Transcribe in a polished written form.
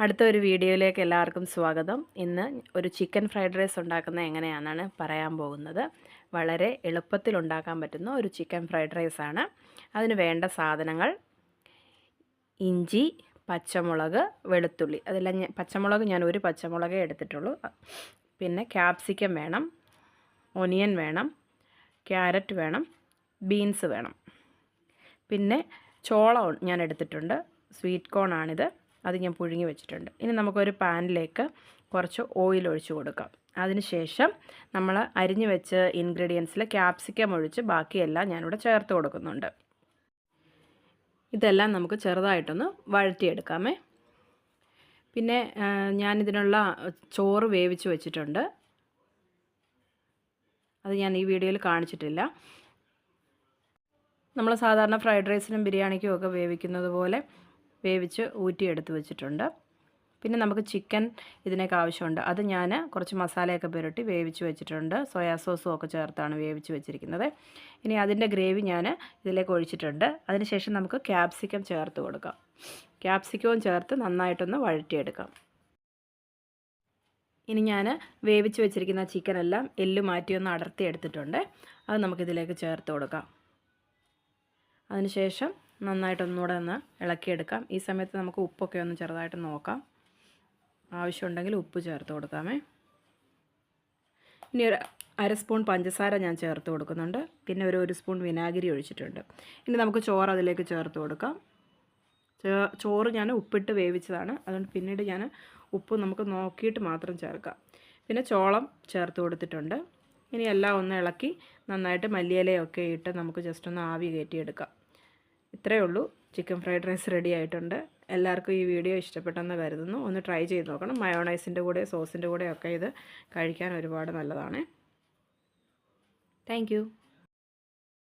അടുത്ത ഒരു വീഡിയോയിലേക്ക് എല്ലാവർക്കും സ്വാഗതം. ഇന്ന് ഒരു ചിക്കൻ ഫ്രൈഡ് റൈസ് ഉണ്ടാക്കുന്നത് എങ്ങനെയാണെന്നാണ് പറയാൻ പോകുന്നത്. വളരെ എളുപ്പത്തിൽ ഉണ്ടാക്കാൻ പറ്റുന്ന ഒരു ചിക്കൻ ഫ്രൈഡ് റൈസ് ആണ്. അതിന് വേണ്ട സാധനങ്ങൾ: ഇഞ്ചി, പച്ചമുളക്, വെളുത്തുള്ളി. അതെല്ലാം പച്ചമുളക് ഞാൻ ഒരു പച്ചമുളകേ എടുത്തിട്ടുള്ളൂ. പിന്നെ ക്യാപ്സിക്കം വേണം, ഒനിയൻ വേണം, ക്യാരറ്റ് വേണം, ബീൻസ് വേണം. പിന്നെ ചോളം ഞാൻ എടുത്തിട്ടുണ്ട്. സ്വീറ്റ് കോൺ ആണിത്. അത് ഞാൻ പുഴുങ്ങി വെച്ചിട്ടുണ്ട്. ഇനി നമുക്കൊരു പാനിലേക്ക് കുറച്ച് ഓയിൽ ഒഴിച്ച് കൊടുക്കാം. അതിനുശേഷം നമ്മൾ അരിഞ്ഞു വെച്ച ഇൻഗ്രീഡിയൻസിൽ ക്യാപ്സിക്കം ഒഴിച്ച് ബാക്കിയെല്ലാം ഞാനിവിടെ ചേർത്ത് കൊടുക്കുന്നുണ്ട്. ഇതെല്ലാം നമുക്ക് ചെറുതായിട്ടൊന്ന് വഴറ്റിയെടുക്കാമേ. പിന്നെ ഞാനിതിനുള്ള ചോറ് വേവിച്ച് വെച്ചിട്ടുണ്ട്. അത് ഞാൻ ഈ വീഡിയോയിൽ കാണിച്ചിട്ടില്ല. നമ്മൾ സാധാരണ ഫ്രൈഡ് റൈസിനും ബിരിയാണിക്കും ഒക്കെ വേവിക്കുന്നത് പോലെ വേവിച്ച് ഊറ്റിയെടുത്ത് വെച്ചിട്ടുണ്ട്. പിന്നെ നമുക്ക് ചിക്കൻ ഇതിനൊക്കെ ആവശ്യമുണ്ട്. അത് ഞാൻ കുറച്ച് മസാലയൊക്കെ പുരട്ടി വേവിച്ച് വെച്ചിട്ടുണ്ട്. സോയാ സോസും ഒക്കെ ചേർത്താണ് വേവിച്ച് വെച്ചിരിക്കുന്നത്. ഇനി അതിൻ്റെ ഗ്രേവി ഞാൻ ഇതിലേക്ക് ഒഴിച്ചിട്ടുണ്ട്. അതിനുശേഷം നമുക്ക് ക്യാപ്സിക്കം ചേർത്ത് കൊടുക്കാം. ക്യാപ്സിക്കവും ചേർത്ത് നന്നായിട്ടൊന്ന് വഴറ്റിയെടുക്കാം. ഇനി ഞാൻ വേവിച്ച് വെച്ചിരിക്കുന്ന ചിക്കനെല്ലാം എല്ല് മാറ്റിയൊന്ന് അടർത്തി എടുത്തിട്ടുണ്ട്. അത് നമുക്കിതിലേക്ക് ചേർത്ത് കൊടുക്കാം. അതിനുശേഷം നന്നായിട്ടൊന്നുകൂടെ ഒന്ന് ഇളക്കിയെടുക്കാം. ഈ സമയത്ത് നമുക്ക് ഉപ്പൊക്കെ ഒന്ന് ചെറുതായിട്ട് നോക്കാം. ആവശ്യമുണ്ടെങ്കിൽ ഉപ്പ് ചേർത്ത് കൊടുക്കാമേ. ഇനി ഒരു അര സ്പൂൺ പഞ്ചസാര ഞാൻ ചേർത്ത് കൊടുക്കുന്നുണ്ട്. പിന്നെ ഒരു സ്പൂൺ വിനാഗിരി ഒഴിച്ചിട്ടുണ്ട്. ഇനി നമുക്ക് ചോറ് അതിലേക്ക് ചേർത്ത് കൊടുക്കാം. ചോറ് ഞാൻ ഉപ്പിട്ട് വേവിച്ചതാണ്. അതുകൊണ്ട് പിന്നീട് ഞാൻ ഉപ്പ് നമുക്ക് നോക്കിയിട്ട് മാത്രം ചേർക്കാം. പിന്നെ ചോളം ചേർത്ത് കൊടുത്തിട്ടുണ്ട്. ഇനി എല്ലാം ഒന്ന് ഇളക്കി നന്നായിട്ട് മല്ലിയിലയൊക്കെ ഇട്ട് നമുക്ക് ജസ്റ്റ് ഒന്ന് ആവി കയറ്റിയെടുക്കാം. ഇത്രയേ ഉള്ളൂ. ചിക്കൻ ഫ്രൈഡ് റൈസ് റെഡി ആയിട്ടുണ്ട്. എല്ലാവർക്കും ഈ വീഡിയോ ഇഷ്ടപ്പെട്ടെന്ന് കരുതുന്നു. ഒന്ന് ട്രൈ ചെയ്ത് നോക്കണം. മയോണൈസിൻ്റെ കൂടെ സോസിൻ്റെ കൂടെയൊക്കെ ഇത് കഴിക്കാൻ ഒരുപാട് നല്ലതാണ്. Thank you.